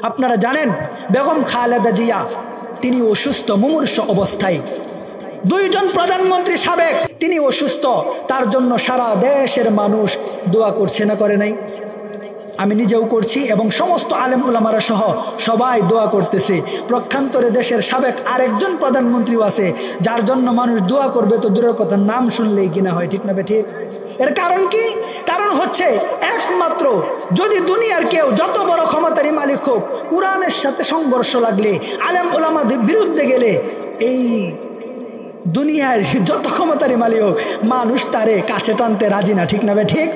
আপনারা জানেন বেগম খালেদা জিয়া তিনি অসুস্থ মুমূর্ষ অবস্থায়, দুইজন প্রধানমন্ত্রী সাবেক, তিনি অসুস্থ, তার জন্য সারা দেশের মানুষ দোয়া করছে না করে নাই? আমি নিজেও করছি এবং সমস্ত আলেম উলামারা সহ সবাই দোয়া করতেছে। প্রক্ষান্তরে দেশের সাবেক আরেকজন প্রধানমন্ত্রীও আছে যার জন্য মানুষ দোয়া করবে তো দূরের কথা, নাম শুনলেই কিনা হয়, ঠিক না বে ঠিক? এর কারণ কি? কারণ হচ্ছে একমাত্র যদি দুনিয়ার কেউ যত বড় ক্ষমতারই মালিক হোক, কোরআনের সাথে সংঘর্ষ লাগলে, আলেম উলামাদের বিরুদ্ধে গেলে, এই দুনিয়ার যত ক্ষমতারই মালিক হোক, মানুষ তারে কাছে টানতে রাজি না, ঠিক না বে ঠিক?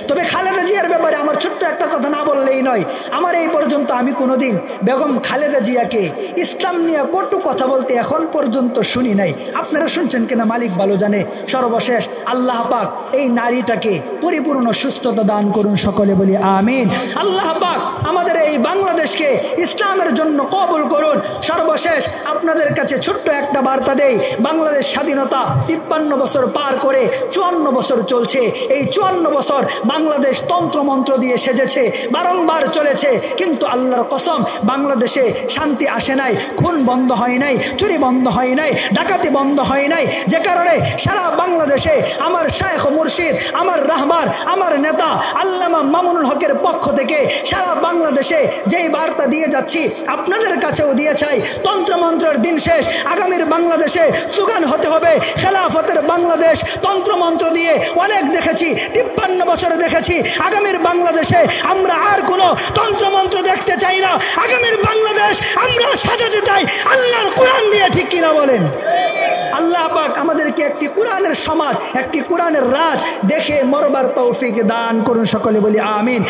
তবে খালেদা জিয়ার ব্যাপারে আমার ছোট্ট একটা কথা না বললেই নয়। আমার এই পর্যন্ত আমি কোনোদিন বেগম খালেদা জিয়াকে ইসলাম নিয়ে কটু কথা বলতে এখন পর্যন্ত শুনি নাই। আপনারা শুনছেন কিনা মালিক ভালো জানে। সর্বশেষ আল্লাহ পাক এই নারীটাকে পরিপূর্ণ সুস্থতা দান করুন, সকলে বলি আমিন। আল্লাহ পাক আমাদের এই বাংলাদেশকে ইসলামের জন্য কবুল করুন। সর্বশেষ আপনাদের কাছে ছোট্ট একটা বার্তা দেই। বাংলাদেশ স্বাধীনতা 53 বছর পার করে 54 বছর চলছে। এই 54 বছর বাংলাদেশ তন্ত্রমন্ত্র দিয়ে সেজেছে, বারংবার চলেছে, কিন্তু আল্লাহর কসম বাংলাদেশে শান্তি আসে নাই, খুন বন্ধ হয় নাই, চুরি বন্ধ হয় নাই, ডাকাতি বন্ধ হয় নাই। যে কারণে সারা বাংলাদেশে আমার শায়েখ মুর্শিদ, আমার রাহবার, আমার নেতা আল্লামা মামুনুল হকের পক্ষ থেকে সারা বাংলাদেশে যেই বার্তা দিয়ে যাচ্ছি আপনাদের কাছেও দিয়ে চাই, তন্ত্রমন্ত্রের দিন শেষ, আগামীর বাংলাদেশে স্লোগান হতে হবে খেলাফতের বাংলাদেশ। তন্ত্রমন্ত্র দিয়ে অনেক দেখেছি, 53 বছরে দেখেছি। আগামীর বাংলাদেশে আমরা আর কোনো তন্ত্রমন্ত্র দেখতে চাই না। আগামীর বাংলাদেশ আমরা সাজাতে চাই আল্লাহর কোরআন দিয়ে, ঠিক কিনা বলেন? আল্লাহ পাক আমাদেরকে একটি কোরআনের সমাজ, একটি কোরআনের রাজ দেখে মরবার তৌফিক দান করুন, সকলে বলি আমিন।